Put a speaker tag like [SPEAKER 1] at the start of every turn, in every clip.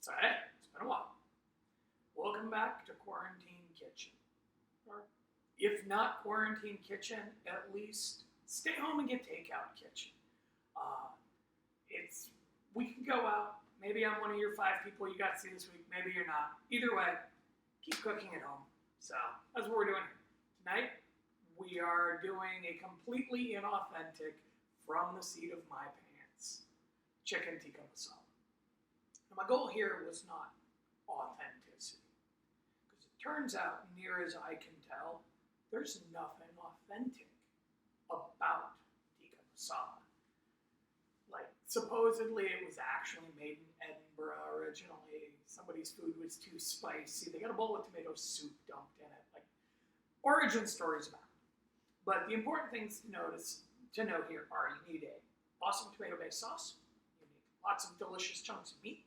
[SPEAKER 1] So hey, it's been a while. Welcome back to Quarantine Kitchen. Or if not Quarantine Kitchen, at least stay home and get takeout kitchen. Uh, it's we can go out. Maybe I'm one of your 5 people you got to see this week. Maybe you're not. Either way, keep cooking at home. So that's what we're doing here. Tonight, we are doing a completely inauthentic, from the seat of my pants, chicken tikka masala. Now, my goal here was not authenticity, because it turns out, near as I can tell, there's nothing authentic about tikka masala. Like, supposedly it was actually made in Edinburgh originally. Somebody's food was too spicy. They got a bowl of tomato soup dumped in it. Like, origin stories about it. But the important things to note here are you need a awesome tomato-based sauce, you need lots of delicious chunks of meat,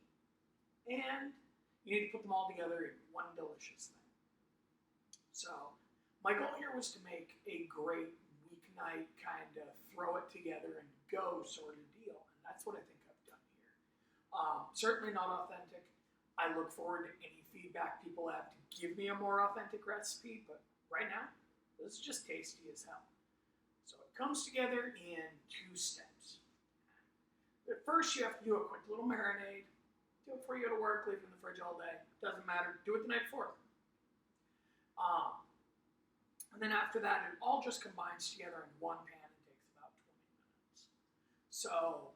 [SPEAKER 1] and you need to put them all together in one delicious thing. So my goal here was to make a great weeknight kind of throw it together and go sort of deal, and that's what I think I've done here. Certainly not authentic. I look forward to any feedback people have to give me a more authentic recipe, but right now, this is just tasty as hell. So it comes together in 2 steps. At first, you have to do a quick little marinade. Do it before you go to work, leave it in the fridge all day. Doesn't matter. Do it the night before. And then after that, it all just combines together in one pan and takes about 20 minutes. So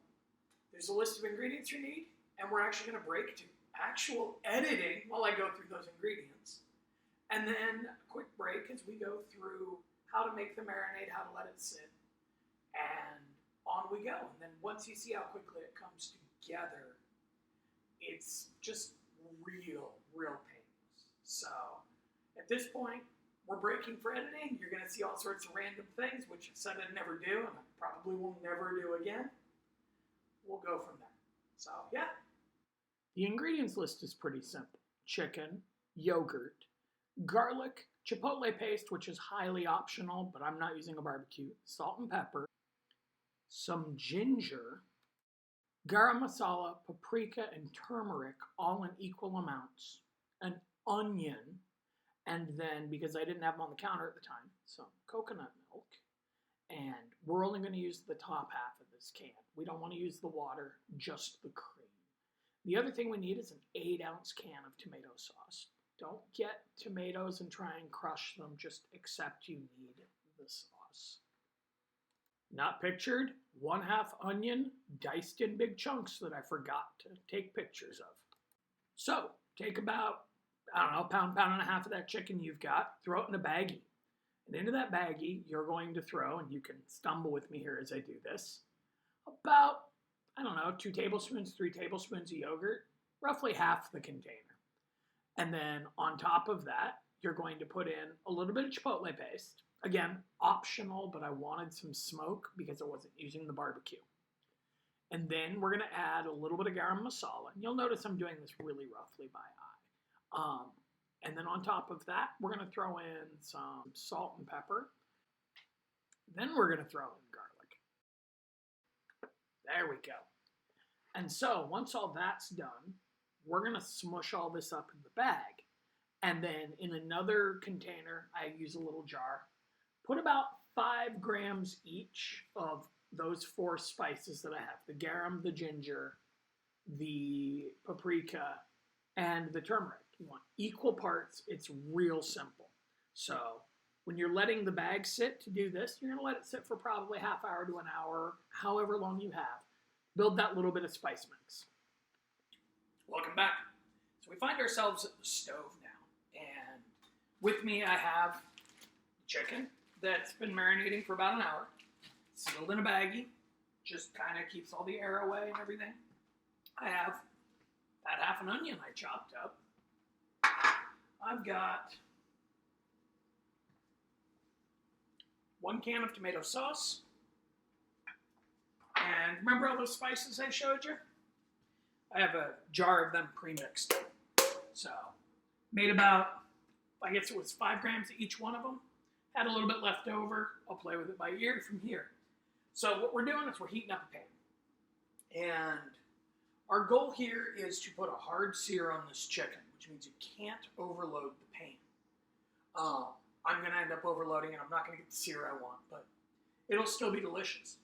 [SPEAKER 1] there's a list of ingredients you need, and we're actually going to break to actual editing while I go through those ingredients. And then a quick break as we go through how to make the marinade, how to let it sit, and on we go. And then once you see how quickly it comes together, it's just real painless. So at this point, we're breaking for editing. You're going to see all sorts of random things, which I said I'd never do, and I probably will never do again. We'll go from there. So yeah. The ingredients list is pretty simple. Chicken, yogurt, garlic, chipotle paste, which is highly optional, but I'm not using a barbecue, salt and pepper, some ginger, garam masala, paprika, and turmeric, all in equal amounts, an onion, and then, because I didn't have them on the counter at the time, some coconut milk, and we're only going to use the top half of this can. We don't want to use the water, just the cream. The other thing we need is an 8-ounce can of tomato sauce. Don't get tomatoes and try and crush them, just accept you need the sauce. Not pictured, 1/2 onion, diced in big chunks that I forgot to take pictures of. So, take about, pound and a half of that chicken you've got, throw it in a baggie. And into that baggie, you're going to throw, and you can stumble with me here as I do this, about, 2 tablespoons, 3 tablespoons of yogurt, roughly half the container. And then on top of that, you're going to put in a little bit of chipotle paste. Again, optional, but I wanted some smoke because I wasn't using the barbecue. And then we're going to add a little bit of garam masala. And you'll notice I'm doing this really roughly by eye. And then on top of that, we're going to throw in some salt and pepper. Then we're going to throw in garlic. There we go. And so once all that's done, we're going to smush all this up in the bag. And then in another container, I use a little jar, put about 5 grams each of those 4 spices that I have. The garam, the ginger, the paprika, and the turmeric. You want equal parts. It's real simple. So when you're letting the bag sit to do this, you're going to let it sit for probably half hour to an hour, however long you have. Build that little bit of spice mix. Welcome back. So we find ourselves at the stove now, and with me I have chicken that's been marinating for about an hour, sealed in a baggie, just kind of keeps all the air away and everything. I have that half an onion I chopped up. I've got 1 can of tomato sauce, and remember all those spices I showed you? I have a jar of them pre-mixed. So, made about, I guess it was 5 grams of each one of them. Had a little bit left over. I'll play with it by ear from here. So what we're doing is we're heating up a pan. And Our goal here is to put a hard sear on this chicken, which means you can't overload the pan. I'm going to end up overloading and I'm not going to get the sear I want, but it'll still be delicious.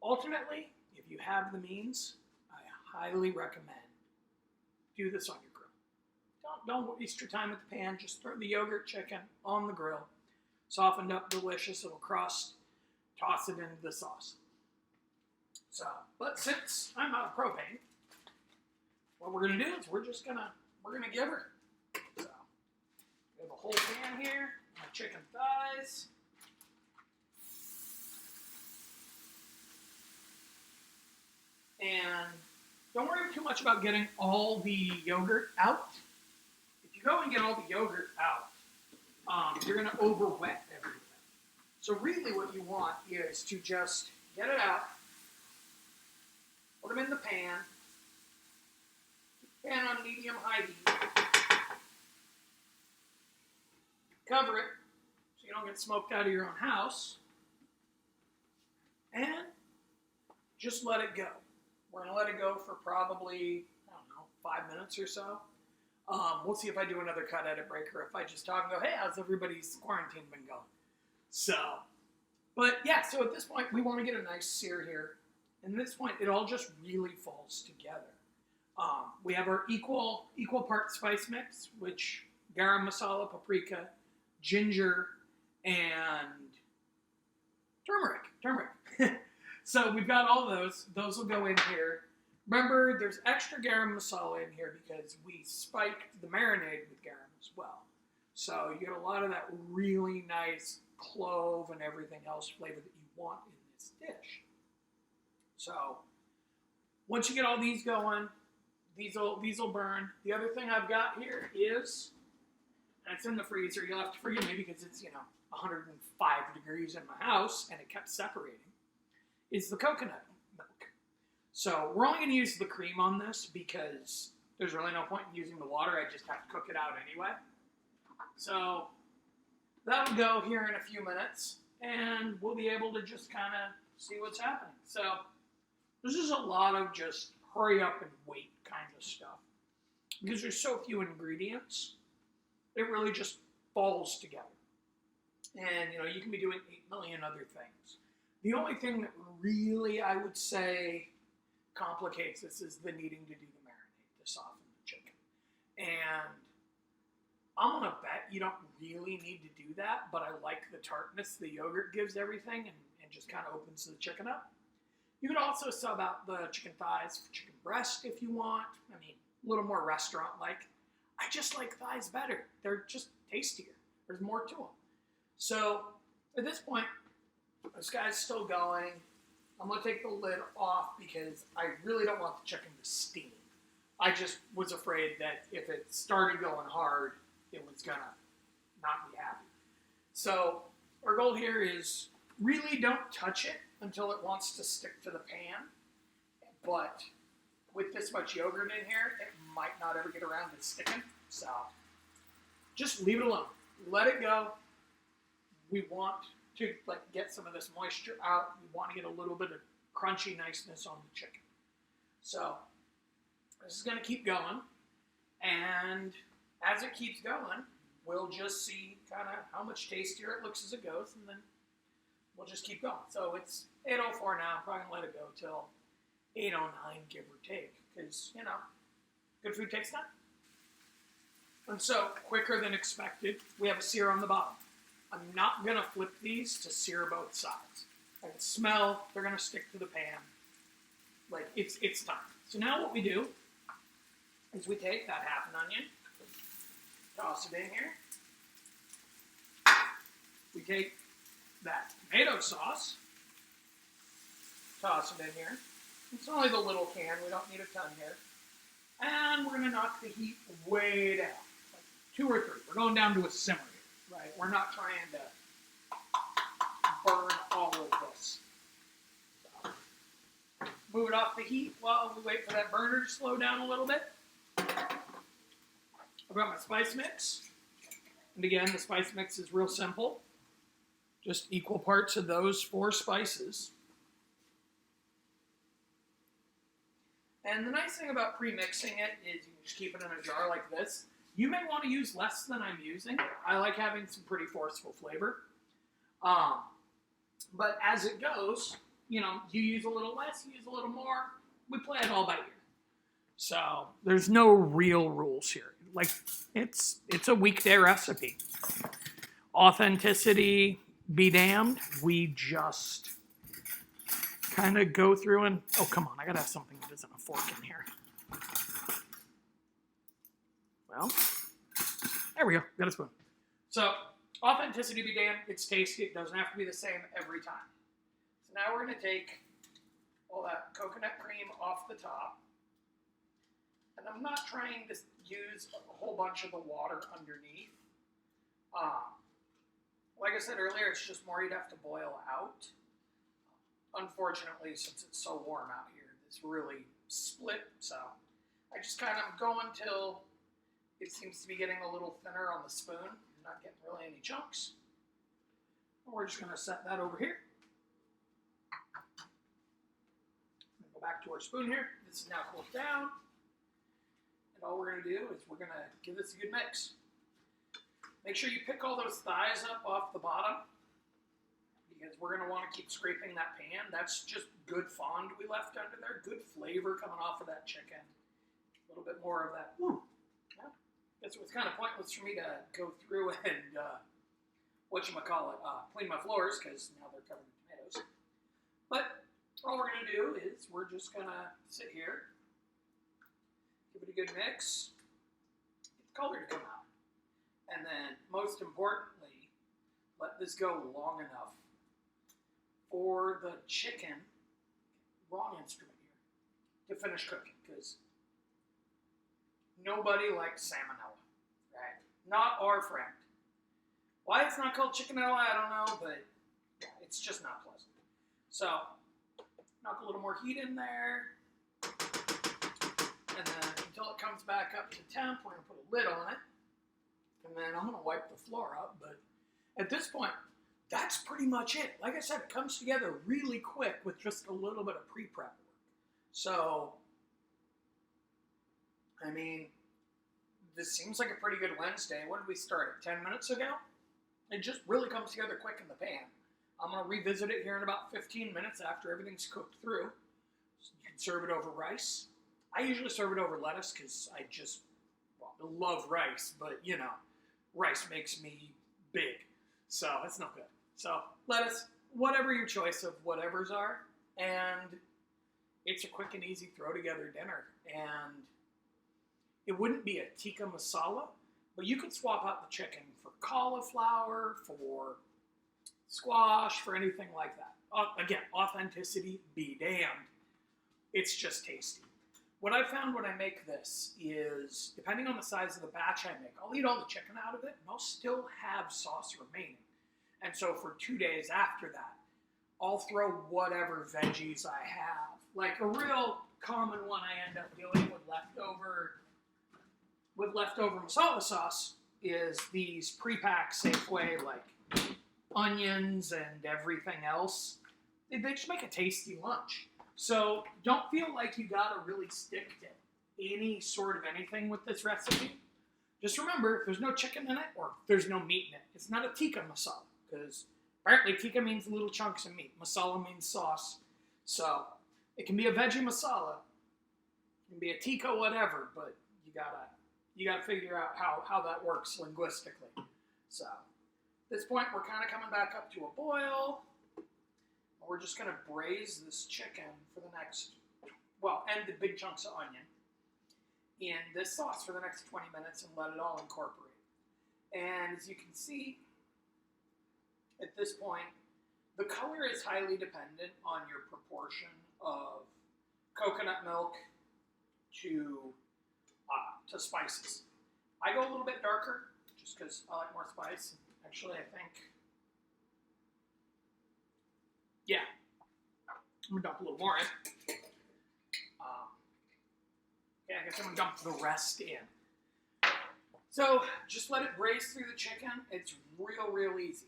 [SPEAKER 1] Ultimately, if you have the means, I highly recommend do this on your grill. Don't waste your time with the pan. Just throw the yogurt chicken on the grill. Softened up, delicious. It'll crust. Toss it into the sauce. So, but since I'm out of propane, what we're gonna do is we're gonna give her. So, we have a whole pan here. My chicken thighs. And don't worry too much about getting all the yogurt out. If you go and get all the yogurt out, you're going to over-wet everything. So really what you want is to just get it out, put them in the pan, pan on medium-high heat, cover it so you don't get smoked out of your own house, and just let it go. We're going to let it go for probably, 5 minutes or so. We'll see if I do another cut edit break or if I just talk and go, hey, how's everybody's quarantine been going? So, but yeah, so at this point, we want to get a nice sear here. And at this point, it all just really falls together. We have our equal part spice mix, which garam masala, paprika, ginger, and turmeric. So we've got all those. Those will go in here. Remember, there's extra garam masala in here because we spiked the marinade with garam as well. So you get a lot of that really nice clove and everything else flavor that you want in this dish. So once you get all these going, these will burn. The other thing I've got here is, and it's in the freezer, you'll have to forgive me because it's 105 degrees in my house and it kept separating, is the coconut milk. So we're only going to use the cream on this because there's really no point in using the water. I just have to cook it out anyway. So that'll go here in a few minutes and we'll be able to just kind of see what's happening. So this is a lot of just hurry up and wait kind of stuff because there's so few ingredients. It really just falls together. And, you can be doing 8 million other things. The only thing that really, I would say, complicates this is the needing to do the marinade to soften the chicken. And I'm going to bet you don't really need to do that, but I like the tartness the yogurt gives everything and just kind of opens the chicken up. You could also sub out the chicken thighs for chicken breast if you want. I mean, a little more restaurant-like. I just like thighs better. They're just tastier. There's more to them. So at this point, this guy's still going. I'm going to take the lid off because I really don't want the chicken to steam. I just was afraid that if it started going hard, it was going to not be happy. So our goal here is really don't touch it until it wants to stick to the pan. But with this much yogurt in here, it might not ever get around to sticking. So just leave it alone. Let it go. We want to get some of this moisture out. We want to get a little bit of crunchy niceness on the chicken. So this is going to keep going. And as it keeps going, we'll just see kind of how much tastier it looks as it goes. And then we'll just keep going. So it's 8:04 now. I'm probably going to let it go till 8:09, give or take. Because, good food takes time. And so, quicker than expected, we have a sear on the bottom. I'm not going to flip these to sear both sides. I can smell they're going to stick to the pan. It's time. So now what we do is we take that half an onion, toss it in here. We take that tomato sauce, toss it in here. It's only the little can. We don't need a ton here. And we're going to knock the heat way down, 2 or 3. We're going down to a simmer here, right? We're not trying to burn all of this. So, move it off the heat while we wait for that burner to slow down a little bit. I've got my spice mix. And again, the spice mix is real simple. Just equal parts of those 4 spices. And the nice thing about pre-mixing it is you can just keep it in a jar like this. You may want to use less than I'm using. I like having some pretty forceful flavor. But as it goes, you know, you use a little less, you use a little more. We play it all by ear. So there's no real rules here. Like, it's a weekday recipe. Authenticity be damned. We just kind of go through and, oh, come on, I gotta have something that isn't a fork in here. Well, there we go, got a spoon. So, authenticity be damned, it's tasty, it doesn't have to be the same every time. So now we're gonna take all that coconut cream off the top. And I'm not trying to use a whole bunch of the water underneath. Like I said earlier, it's just more you'd have to boil out. Unfortunately, since it's so warm out here, it's really split. So I just kind of go until it seems to be getting a little thinner on the spoon, not getting really any chunks. And we're just going to set that over here. Go back to our spoon here. This is now cooled down. And all we're going to do is we're going to give this a good mix. Make sure you pick all those thighs up off the bottom, because we're going to want to keep scraping that pan. That's just good fond we left under there. Good flavor coming off of that chicken. A little bit more of that. Yeah. Guess it was kind of pointless for me to go through and, clean my floors, because now they're covered in tomatoes. But all we're going to do is we're just going to sit here, give it a good mix, get the color to come out. And then, most importantly, let this go long enough for the chicken, wrong instrument here, to finish cooking, because nobody likes salmonella, right? Not our friend. Why it's not called chickenella, I don't know, but it's just not pleasant. So, knock a little more heat in there, and then until it comes back up to temp, we're going to put a lid on it. And then I'm going to wipe the floor up, but at this point, that's pretty much it. Like I said, it comes together really quick with just a little bit of pre-prep work. So, I mean, this seems like a pretty good Wednesday. When did we start it? 10 minutes ago? It just really comes together quick in the pan. I'm going to revisit it here in about 15 minutes after everything's cooked through. So you can serve it over rice. I usually serve it over lettuce because I love rice, but, you know, rice makes me big, so it's not good. So lettuce, whatever your choice of whatevers are, and it's a quick and easy throw together dinner. And it wouldn't be a tikka masala, but you could swap out the chicken for cauliflower, for squash, for anything like that. Again, authenticity be damned. It's just tasty. What I found when I make this is, depending on the size of the batch I make, I'll eat all the chicken out of it, and I'll still have sauce remaining. And so for 2 days after that, I'll throw whatever veggies I have. Like a real common one I end up doing with leftover masala sauce is these pre-packed Safeway, like onions and everything else. They just make a tasty lunch. So don't feel like you gotta really stick to any sort of anything with this recipe. Just remember, if there's no chicken in it, or if there's no meat in it, it's not a tikka masala, because apparently tikka means little chunks of meat. Masala means sauce. So it can be a veggie masala, it can be a tikka whatever, but you gotta figure out how that works linguistically. So at this point, we're kind of coming back up to a boil. We're just going to braise this chicken for the next, and the big chunks of onion in this sauce for the next 20 minutes and let it all incorporate. And as you can see, at this point, the color is highly dependent on your proportion of coconut milk to spices. I go a little bit darker just because I like more spice. Actually, I think, yeah, I'm going to dump a little more in. I guess I'm going to dump the rest in. So, just let it braise through the chicken. It's real easy.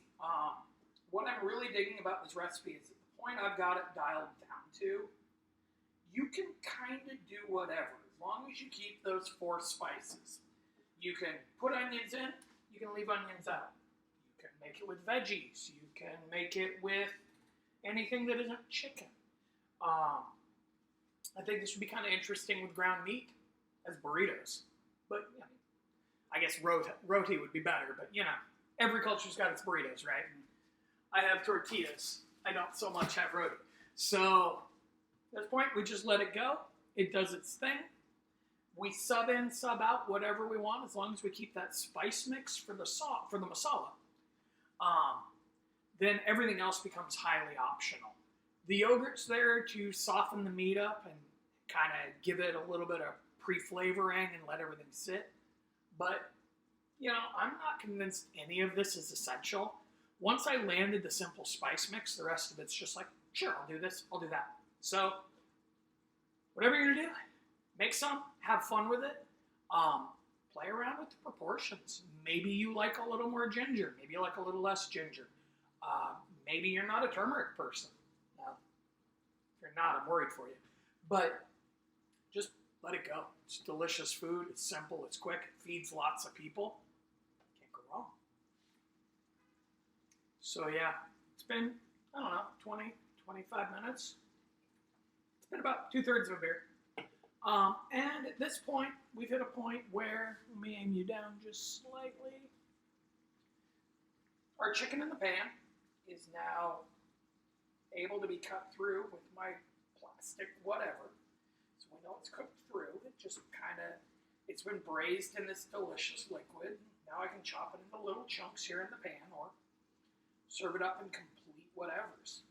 [SPEAKER 1] What I'm really digging about this recipe is at the point I've got it dialed down to, you can kind of do whatever as long as you keep those 4 spices. You can put onions in, you can leave onions out. You can make it with veggies. You can make it with anything that isn't chicken. I think this would be kind of interesting with ground meat as burritos. But I guess roti would be better. But every culture's got its burritos, right? I have tortillas. I don't so much have roti. So at this point, we just let it go. It does its thing. We sub in, sub out whatever we want as long as we keep that spice mix for the masala. Then everything else becomes highly optional. The yogurt's there to soften the meat up and kind of give it a little bit of pre-flavoring and let everything sit. But, I'm not convinced any of this is essential. Once I landed the simple spice mix, the rest of it's just like, sure, I'll do this, I'll do that. So, whatever you're going to do, make some, have fun with it, play around with the proportions. Maybe you like a little more ginger, maybe you like a little less ginger. Maybe you're not a turmeric person. Now, if you're not, I'm worried for you. But just let it go. It's delicious food, it's simple, it's quick, it feeds lots of people. Can't go wrong. So yeah, it's been, 20, 25 minutes. It's been about 2/3 of a beer. And at this point, we've hit a point where, let me aim you down just slightly. Our chicken in the pan is now able to be cut through with my plastic whatever. So we know it's cooked through. It just it's been braised in this delicious liquid. Now I can chop it into little chunks here in the pan or serve it up in complete whatevers.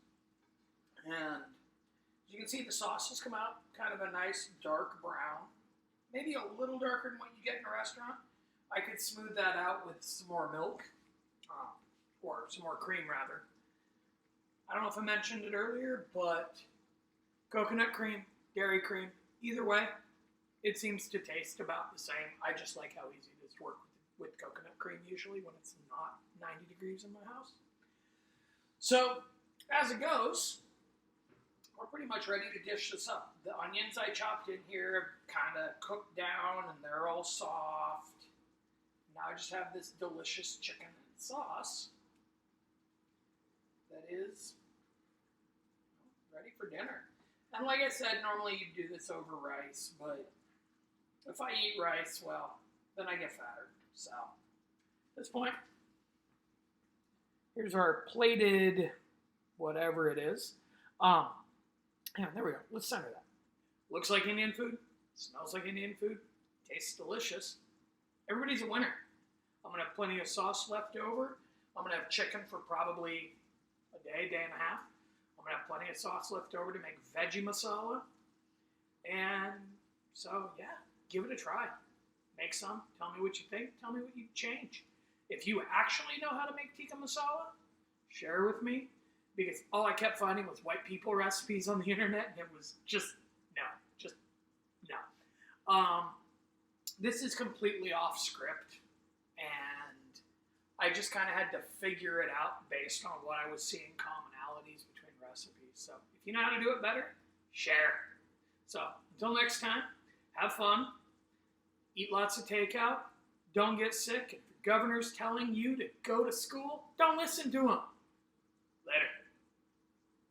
[SPEAKER 1] And as you can see, the sauce has come out kind of a nice dark brown. Maybe a little darker than what you get in a restaurant. I could smooth that out with some more milk. Or some more cream, rather. I don't know if I mentioned it earlier, but coconut cream, dairy cream, either way, it seems to taste about the same. I just like how easy it is to work with coconut cream usually when it's not 90 degrees in my house. So, as it goes, we're pretty much ready to dish this up. The onions I chopped in here have kind of cooked down and they're all soft. Now I just have this delicious chicken and sauce that is ready for dinner. And like I said, normally you do this over rice, but if I eat rice, well, then I get fatter. So, at this point, here's our plated whatever it is. Yeah, there we go. Let's center that. Looks like Indian food. Smells like Indian food. Tastes delicious. Everybody's a winner. I'm going to have plenty of sauce left over. I'm going to have chicken for probably a day and a half. I'm going to have plenty of sauce left over to make veggie masala. And so, yeah, give it a try. Make some. Tell me what you think. Tell me what you change. If you actually know how to make tikka masala, share with me. Because all I kept finding was white people recipes on the internet, and it was just no. This is completely off script, and I just kind of had to figure it out based on what I was seeing commonalities between recipes. So if you know how to do it better, share. So until next time, have fun, eat lots of takeout, don't get sick. If your governor's telling you to go to school, don't listen to him. Later.